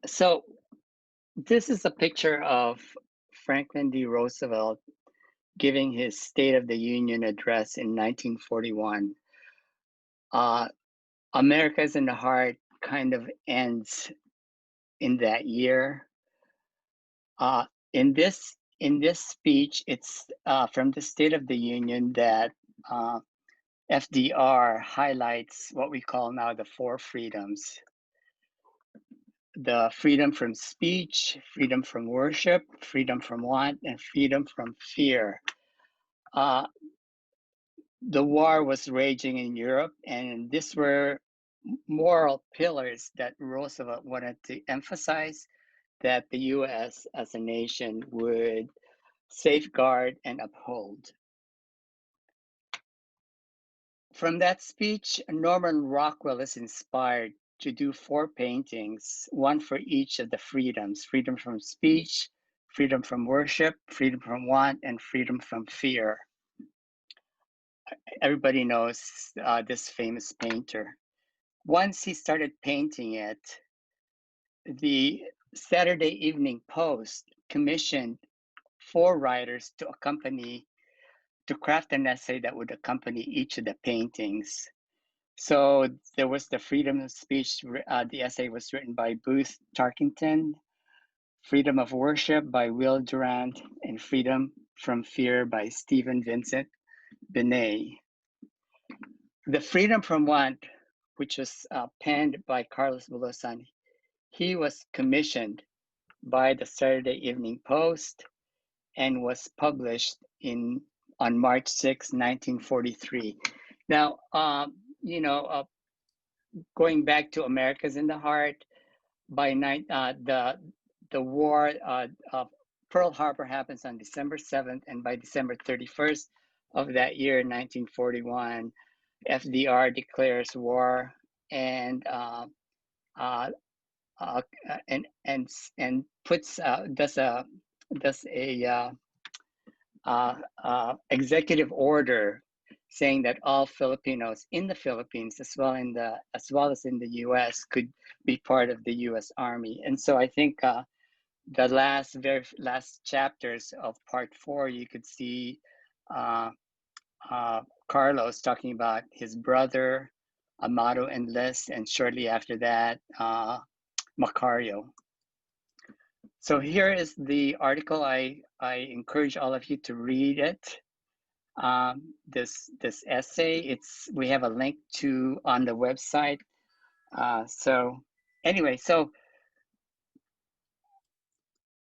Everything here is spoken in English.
So this is a picture of Franklin D. Roosevelt giving his State of the Union address in 1941. Uh, America's in the Heart kind of ends in that year. Uh, in this speech, it's from the State of the Union that FDR highlights what we call now the four freedoms: the freedom from speech, freedom from worship, freedom from want, and freedom from fear. Uh, the war was raging in Europe, and these were moral pillars that Roosevelt wanted to emphasize that the US as a nation would safeguard and uphold. From that speech, Norman Rockwell is inspired to do four paintings, one for each of the freedoms: freedom from speech, freedom from worship, freedom from want, and freedom from fear. Everybody knows this famous painter. Once he started painting it, the Saturday Evening Post commissioned four writers to craft an essay that would accompany each of the paintings. So there was the freedom of speech. The essay was written by Booth Tarkington, freedom of worship by Will Durant, and freedom from fear by Stephen Vincent Benet. The freedom from want, which was penned by Carlos Bulosan, he was commissioned by the Saturday Evening Post and was published on March 6, 1943. Now, going back to America's in the Heart, by the war Pearl Harbor happens on December 7th, and by December 31st of that year, 1941, FDR declares war and uh, and puts does a executive order saying that all Filipinos in the Philippines, as well as in the U.S., could be part of the U.S. Army. And so I think the very last chapters of Part 4, you could see uh, Carlos talking about his brother Amado enlist, and shortly after that, Macario. So here is the article. I encourage all of you to read it. This essay. We have a link to on the website. So anyway, so